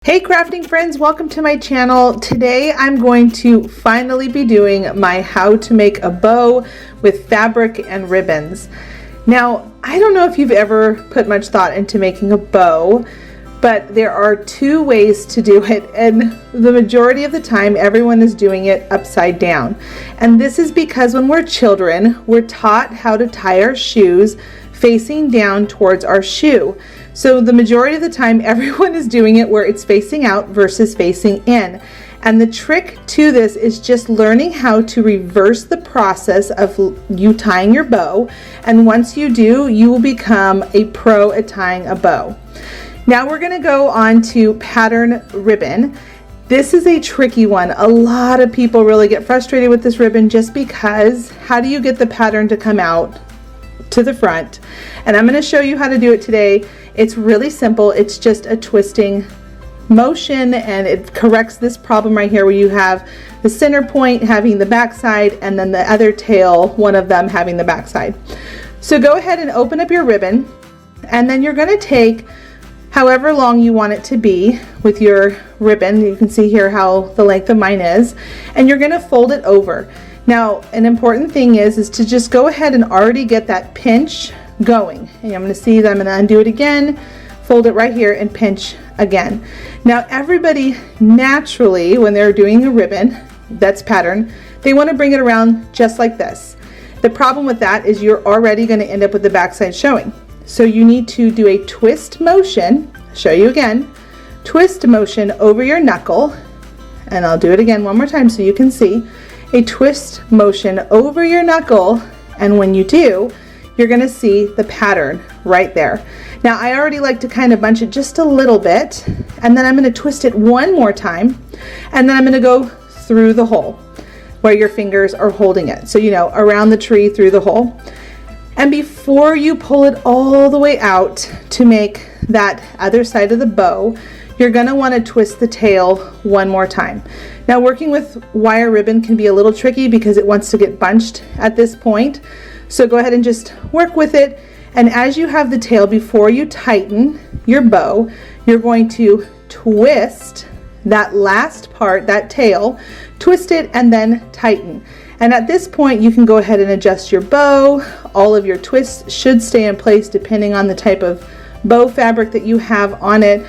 Hey crafting friends, welcome to my channel. Today I'm going to finally be doing my how to make a bow with fabric and ribbons. Now, I don't know if you've ever put much thought into making a bow, but there are two ways to do it, and the majority of the time everyone is doing it upside down. And this is because when we're children, we're taught how to tie our shoes facing down towards our shoe. So the majority of the time everyone is doing it where it's facing out versus facing in. And the trick to this is just learning how to reverse the process of you tying your bow. And once you do, you will become a pro at tying a bow. Now we're going to go on to pattern ribbon. This is a tricky one. A lot of people really get frustrated with this ribbon just because how do you get the pattern to come out to the front? And I'm going to show you how to do it today. It's really simple. It's just a twisting motion, and it corrects this problem right here where you have the center point having the back side and then the other tail, one of them having the back side. So go ahead and open up your ribbon, and then you're going to take however long you want it to be with your ribbon. You can see here how the length of mine is, and you're going to fold it over. Now, an important thing is to just go ahead and already get that pinch going. And I'm going to see that I'm going to undo it again, fold it right here, and pinch again. Now, everybody naturally, when they're doing a ribbon that's pattern, they want to bring it around just like this. The problem with that is you're already going to end up with the backside showing. So you need to do a twist motion. I'll show you again. Twist motion over your knuckle, and I'll do it again one more time so you can see. A twist motion over your knuckle, and when you do, you're going to see the pattern right there. Now, I already like to kind of bunch it just a little bit, and then I'm going to twist it one more time, and then I'm going to go through the hole where your fingers are holding it. So, you know, around the tree through the hole. And before you pull it all the way out to make that other side of the bow, you're going to want to twist the tail one more time. Now, working with wire ribbon can be a little tricky because it wants to get bunched at this point. So go ahead and just work with it. And as you have the tail, before you tighten your bow, you're going to twist that last part, that tail, twist it and then tighten. And at this point, you can go ahead and adjust your bow. All of your twists should stay in place depending on the type of bow fabric that you have on it.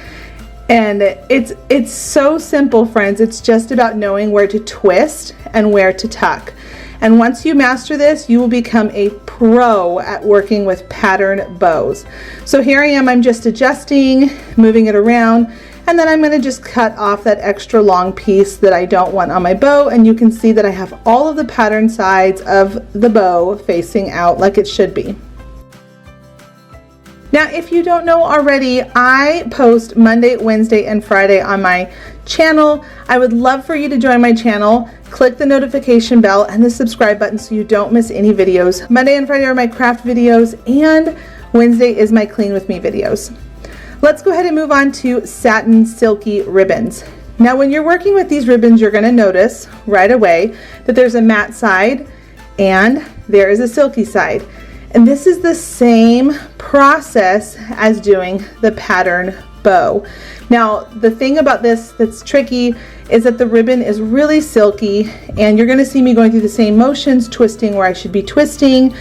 And it's so simple, friends. It's just about knowing where to twist and where to tuck. And once you master this, you will become a pro at working with pattern bows. So here I am, I'm just adjusting, moving it around, and then I'm going to just cut off that extra long piece that I don't want on my bow, and you can see that I have all of the pattern sides of the bow facing out like it should be. Now, if you don't know already, I post Monday, Wednesday, and Friday on my channel. I would love for you to join my channel. Click the notification bell and the subscribe button so you don't miss any videos. Monday and Friday are my craft videos, and Wednesday is my clean with me videos. Let's go ahead and move on to satin silky ribbons. Now, when you're working with these ribbons, you're going to notice right away that there's a matte side and there is a silky side. And this is the same process as doing the pattern bow. Now, the thing about this that's tricky is that the ribbon is really silky, and you're going to see me going through the same motions, twisting where I should be twisting.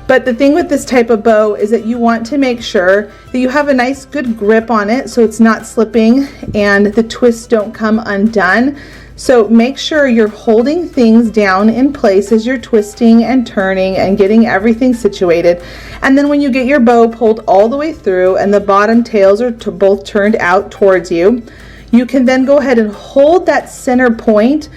But the thing with this type of bow is that you want to make sure that you have a nice good grip on it so it's not slipping and the twists don't come undone. So make sure you're holding things down in place as you're twisting and turning and getting everything situated. And then when you get your bow pulled all the way through and the bottom tails are both turned out towards you, you can then go ahead and hold that center point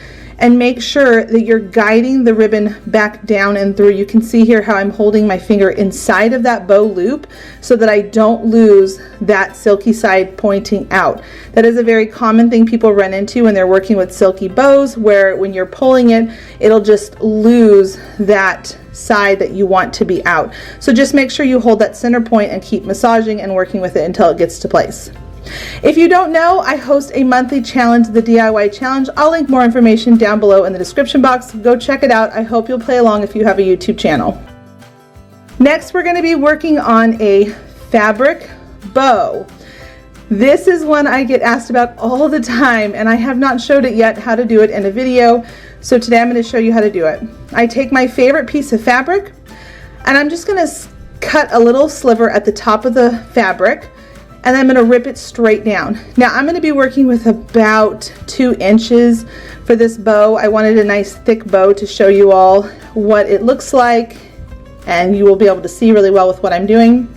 and make sure that you're guiding the ribbon back down and through. You can see here how I'm holding my finger inside of that bow loop so that I don't lose that silky side pointing out. That is a very common thing people run into when they're working with silky bows, where when you're pulling it, it'll just lose that side that you want to be out. So just make sure you hold that center point and keep massaging and working with it until it gets to place. If you don't know, I host a monthly challenge, the DIY challenge. I'll link more information down below in the description box. Go check it out. I hope you'll play along if you have a YouTube channel. Next, we're going to be working on a fabric bow. This is one I get asked about all the time, and I have not showed it yet how to do it in a video. So today I'm going to show you how to do it. I take my favorite piece of fabric and I'm just going to cut a little sliver at the top of the fabric, and I'm going to rip it straight down. Now I'm going to be working with about 2 inches for this bow. I wanted a nice thick bow to show you all what it looks like, and you will be able to see really well with what I'm doing.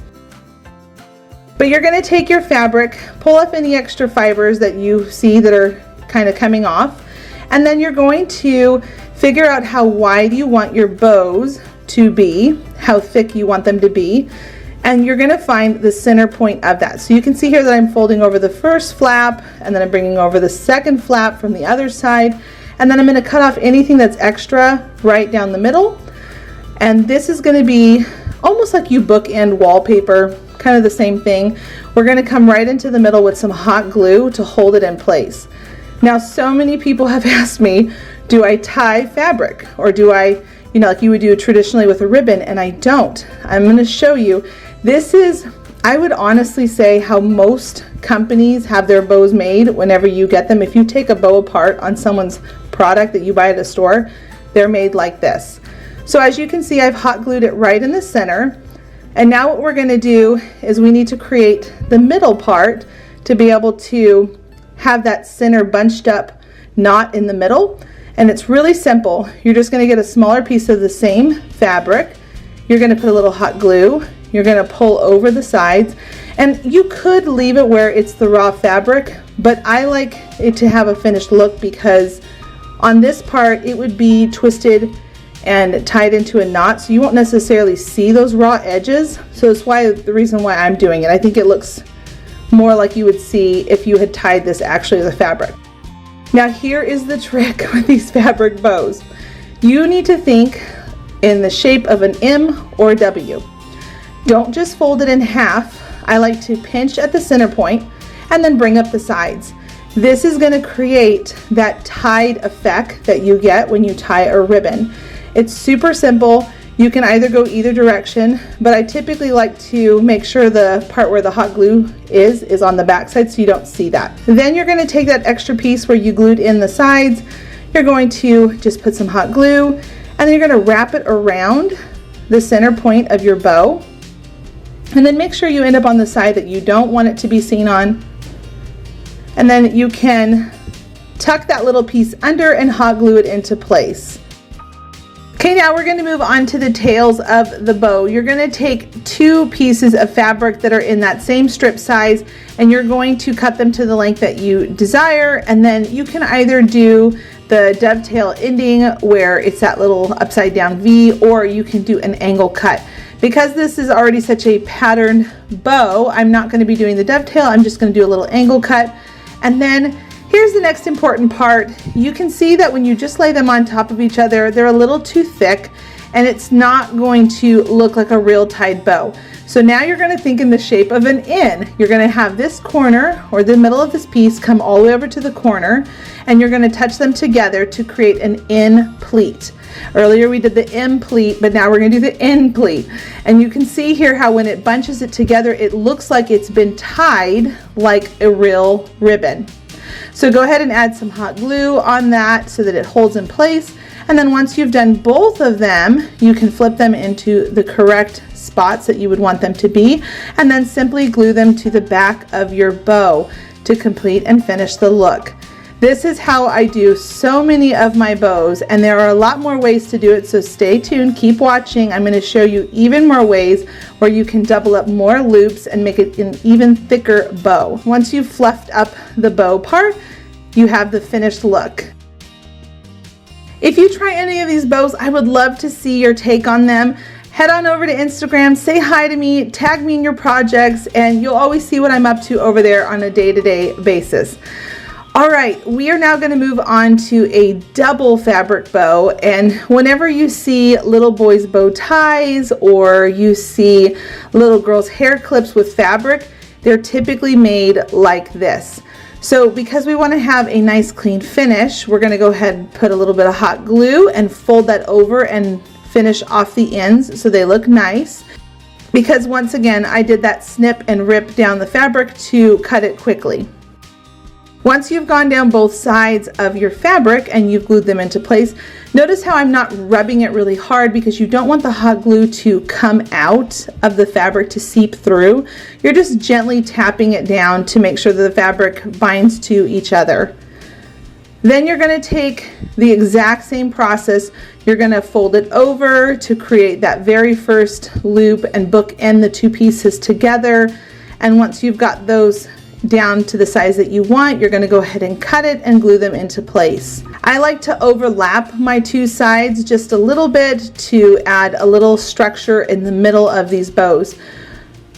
But you're going to take your fabric, pull up any extra fibers that you see that are kind of coming off, and then you're going to figure out how wide you want your bows to be, how thick you want them to be, and you're going to find the center point of that. So you can see here that I'm folding over the first flap, and then I'm bringing over the second flap from the other side, and then I'm going to cut off anything that's extra right down the middle. And this is going to be almost like you bookend wallpaper, kind of the same thing. We're going to come right into the middle with some hot glue to hold it in place. Now, so many people have asked me, do I tie fabric, or do I, like you would do traditionally with a ribbon? And I don't. I'm going to show you. This is, I would honestly say, how most companies have their bows made whenever you get them. If you take a bow apart on someone's product that you buy at a store, they're made like this. So as you can see, I've hot glued it right in the center. And now what we're going to do is we need to create the middle part to be able to have that center bunched up knot in the middle. And it's really simple. You're just going to get a smaller piece of the same fabric. You're going to put a little hot glue. You're going to pull over the sides. And you could leave it where it's the raw fabric, but I like it to have a finished look because on this part it would be twisted and tied into a knot, so you won't necessarily see those raw edges. So that's why, the reason why I'm doing it. I think it looks more like you would see if you had tied this actually as a fabric. Now here is the trick with these fabric bows. You need to think in the shape of an M or a W. Don't just fold it in half. I like to pinch at the center point and then bring up the sides. This is going to create that tied effect that you get when you tie a ribbon. It's super simple. You can either go either direction, but I typically like to make sure the part where the hot glue is on the back side so you don't see that. Then you're going to take that extra piece where you glued in the sides. You're going to just put some hot glue, and then you're going to wrap it around the center point of your bow. And then make sure you end up on the side that you don't want it to be seen on. And then you can tuck that little piece under and hot glue it into place. Okay, now we're going to move on to the tails of the bow. You're going to take 2 pieces of fabric that are in that same strip size, and you're going to cut them to the length that you desire. And then you can either do the dovetail ending where it's that little upside down V, or you can do an angle cut. Because this is already such a patterned bow, I'm not going to be doing the dovetail. I'm just going to do a little angle cut. And then here's the next important part. You can see that when you just lay them on top of each other, they're a little too thick, and it's not going to look like a real tied bow. So now you're going to think in the shape of an N. You're going to have this corner, or the middle of this piece, come all the way over to the corner, and you're going to touch them together to create an N pleat. Earlier we did the M pleat, but now we're going to do the N pleat. And you can see here how when it bunches it together, it looks like it's been tied like a real ribbon. So go ahead and add some hot glue on that so that it holds in place. And then once you've done both of them, you can flip them into the correct spots that you would want them to be, and then simply glue them to the back of your bow to complete and finish the look. This is how I do so many of my bows, and there are a lot more ways to do it, so stay tuned, keep watching. I'm going to show you even more ways where you can double up more loops and make it an even thicker bow. Once you've fluffed up the bow part, you have the finished look. If you try any of these bows, I would love to see your take on them. Head on over to Instagram, say hi to me, tag me in your projects, and you'll always see what I'm up to over there on a day-to-day basis. All right, we are now going to move on to a double fabric bow, and whenever you see little boys' bow ties or you see little girls' hair clips with fabric, they're typically made like this. So because we want to have a nice clean finish, we're going to go ahead and put a little bit of hot glue and fold that over and finish off the ends so they look nice. because once again, I did that snip and rip down the fabric to cut it quickly. Once you've gone down both sides of your fabric and you've glued them into place, notice how I'm not rubbing it really hard because you don't want the hot glue to come out of the fabric to seep through. You're just gently tapping it down to make sure that the fabric binds to each other. Then you're going to take the exact same process. You're going to fold it over to create that very first loop and bookend the two pieces together. And once you've got those down to the size that you want, you're going to go ahead and cut it and glue them into place. I like to overlap my two sides just a little bit to add a little structure in the middle of these bows.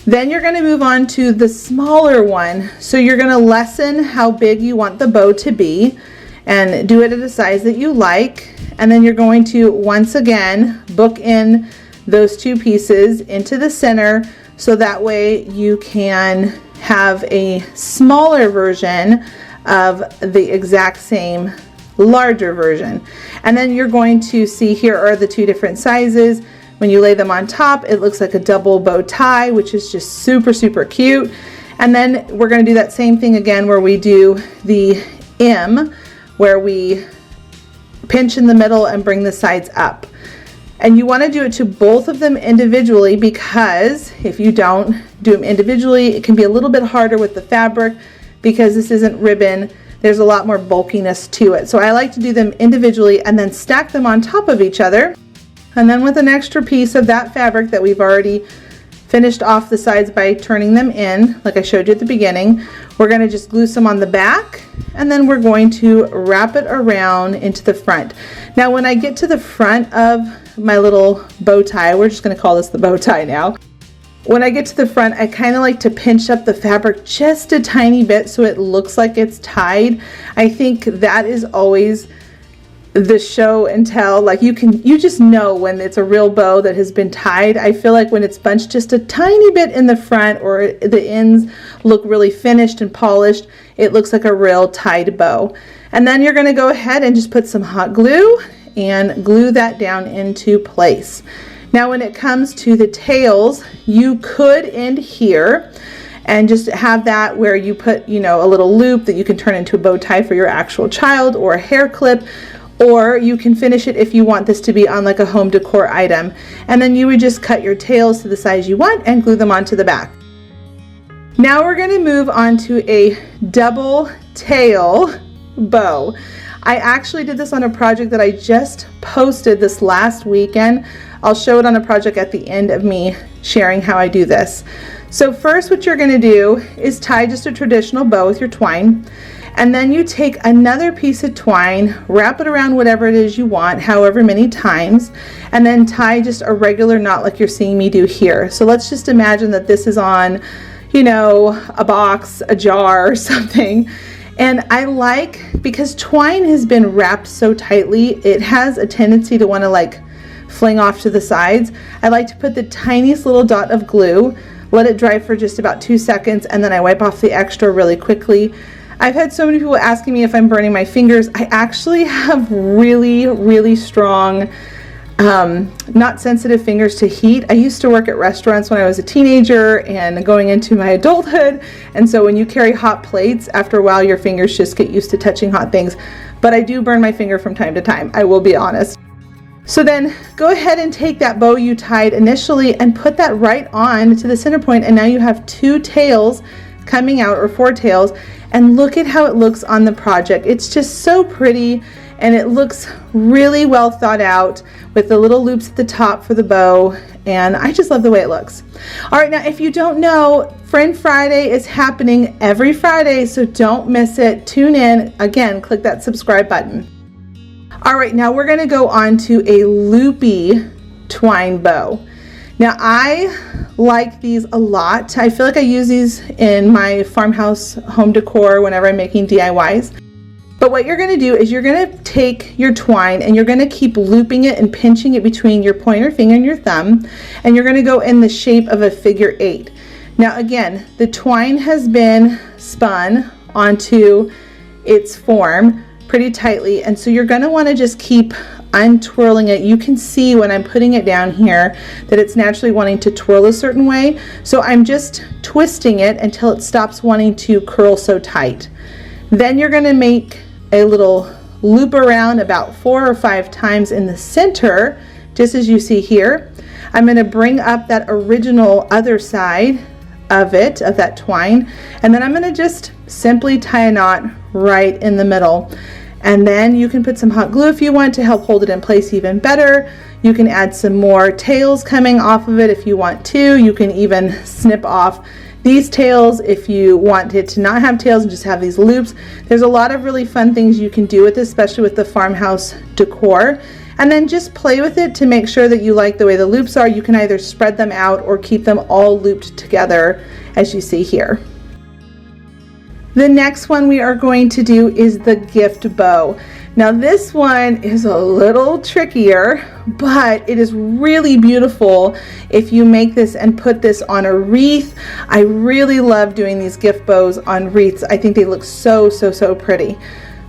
Then you're going to move on to the smaller one. So you're going to lessen how big you want the bow to be and do it at a size that you like. And then you're going to once again book in those two pieces into the center, so that way you can have a smaller version of the exact same larger version. And then you're going to see here are the two different sizes. When you lay them on top, it looks like a double bow tie, which is just super, super cute. And then we're going to do that same thing again where we do the M, where we pinch in the middle and bring the sides up. And you want to do it to both of them individually, because if you don't do them individually, it can be a little bit harder with the fabric because this isn't ribbon. There's a lot more bulkiness to it. So I like to do them individually and then stack them on top of each other. And then with an extra piece of that fabric that we've already finished off the sides by turning them in, like I showed you at the beginning, we're going to just glue some on the back, and then we're going to wrap it around into the front. Now when I get to the front of my little bow tie, we're just going to call this the bow tie now. When I get to the front, I kind of like to pinch up the fabric just a tiny bit so it looks like it's tied. I think that is always the show and tell. Like you just know when it's a real bow that has been tied. I feel like when it's bunched just a tiny bit in the front, or the ends look really finished and polished, it looks like a real tied bow. And then you're going to go ahead and just put some hot glue and glue that down into place. Now when it comes to the tails, you could end here and just have that where you put, you know, a little loop that you can turn into a bow tie for your actual child, or a hair clip, or you can finish it if you want this to be on like a home decor item. And then you would just cut your tails to the size you want and glue them onto the back. Now we're going to move on to a double tail bow. I actually did this on a project that I just posted this last weekend. I'll show it on a project at the end of me sharing how I do this. So first what you're going to do is tie just a traditional bow with your twine, and then you take another piece of twine, wrap it around whatever it is you want, however many times, and then tie just a regular knot like you're seeing me do here. So let's just imagine that this is on, you know, a box, a jar, or something. And I like, because twine has been wrapped so tightly, it has a tendency to want to like fling off to the sides. I like to put the tiniest little dot of glue, let it dry for just about 2 seconds, and then I wipe off the extra really quickly. I've had so many people asking me if I'm burning my fingers. I actually have really, really strong, not sensitive fingers to heat. I used to work at restaurants when I was a teenager and going into my adulthood, and so when you carry hot plates, after a while your fingers just get used to touching hot things. But I do burn my finger from time to time, I will be honest. So then go ahead and take that bow you tied initially and put that right on to the center point, and now you have 2 tails coming out, or 4 tails, and look at how it looks on the project. It's just so pretty, and it looks really well thought out with the little loops at the top for the bow, and I just love the way it looks. All right, now if you don't know, Friend Friday is happening every Friday, so don't miss it. Tune in. Again, click that subscribe button. All right, now we're gonna go on to a loopy twine bow. Now I like these a lot. I feel like I use these in my farmhouse home decor whenever I'm making DIYs. But what you're gonna do is you're gonna take your twine and you're gonna keep looping it and pinching it between your pointer finger and your thumb, and you're gonna go in the shape of a figure 8. Now again, the twine has been spun onto its form pretty tightly, and so you're going to want to just keep untwirling it. You can see when I'm putting it down here that it's naturally wanting to twirl a certain way, so I'm just twisting it until it stops wanting to curl so tight. Then you're going to make a little loop around about 4 or 5 times in the center, just as you see here. I'm going to bring up that original other side of it, of that twine, and then I'm going to just simply tie a knot right in the middle. And then you can put some hot glue if you want to help hold it in place even better. You can add some more tails coming off of it if you want to. You can even snip off these tails if you want it to not have tails and just have these loops. There's a lot of really fun things you can do with this, especially with the farmhouse decor. And then just play with it to make sure that you like the way the loops are. You can either spread them out or keep them all looped together as you see here. The next one we are going to do is the gift bow. Now this one is a little trickier, but it is really beautiful if you make this and put this on a wreath. I really love doing these gift bows on wreaths. I think they look so pretty.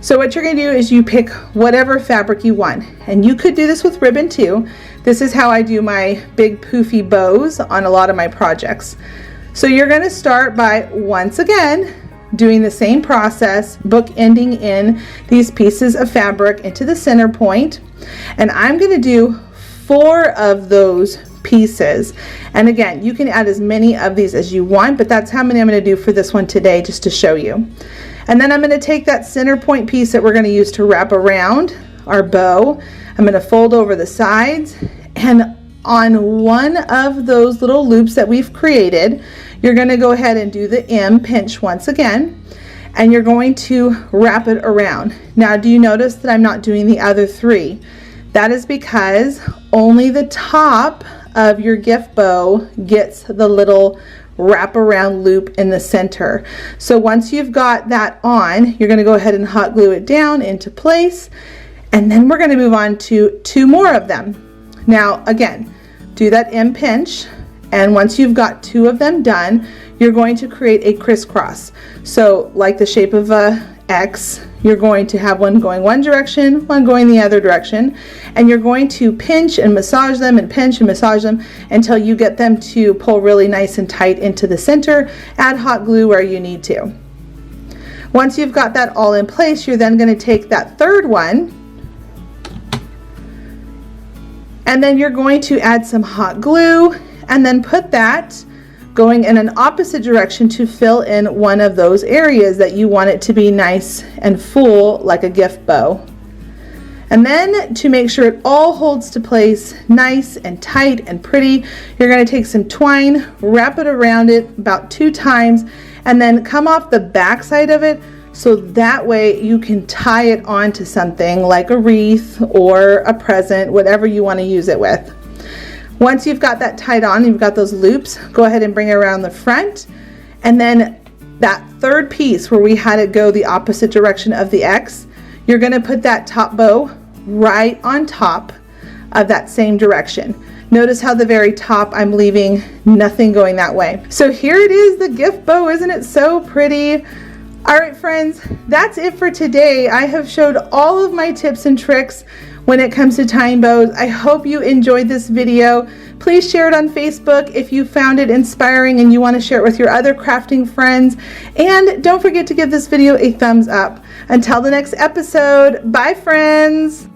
So what you're going to do is you pick whatever fabric you want, and you could do this with ribbon too. This is how I do my big poofy bows on a lot of my projects. So you're going to start by, once again, doing the same process, bookending in these pieces of fabric into the center point, and I'm going to do 4 of those pieces. And again, you can add as many of these as you want, but that's how many I'm going to do for this one today, just to show you. And then I'm going to take that center point piece that we're going to use to wrap around our bow. I'm going to fold over the sides, and on one of those little loops that we've created, you're going to go ahead and do the M pinch once again, and you're going to wrap it around. Now, do you notice that I'm not doing the other 3? That is because only the top of your gift bow gets the little wrap around loop in the center. So once you've got that on, you're going to go ahead and hot glue it down into place, and then we're going to move on to 2 more of them. Now again, do that M pinch, and once you've got 2 of them done, you're going to create a crisscross. So like the shape of a X, you're going to have one going one direction, one going the other direction, and you're going to pinch and massage them and pinch and massage them until you get them to pull really nice and tight into the center. Add hot glue where you need to. Once you've got that all in place, you're then going to take that 3rd one, and then you're going to add some hot glue and then put that going in an opposite direction to fill in one of those areas that you want it to be nice and full, like a gift bow. And then to make sure it all holds to place nice and tight and pretty, you're going to take some twine, wrap it around it about 2 times, and then come off the back side of it, so that way you can tie it onto something like a wreath or a present, whatever you want to use it with. Once you've got that tied on, you've got those loops, go ahead and bring it around the front, and then that 3rd piece where we had it go the opposite direction of the X, you're going to put that top bow right on top of that same direction. Notice how the very top I'm leaving nothing going that way. So here it is, the gift bow. Isn't it so pretty? All right, friends, that's it for today. I have showed all of my tips and tricks when it comes to tying bows. I hope you enjoyed this video. Please share it on Facebook if you found it inspiring and you want to share it with your other crafting friends. And don't forget to give this video a thumbs up. Until the next episode, bye friends.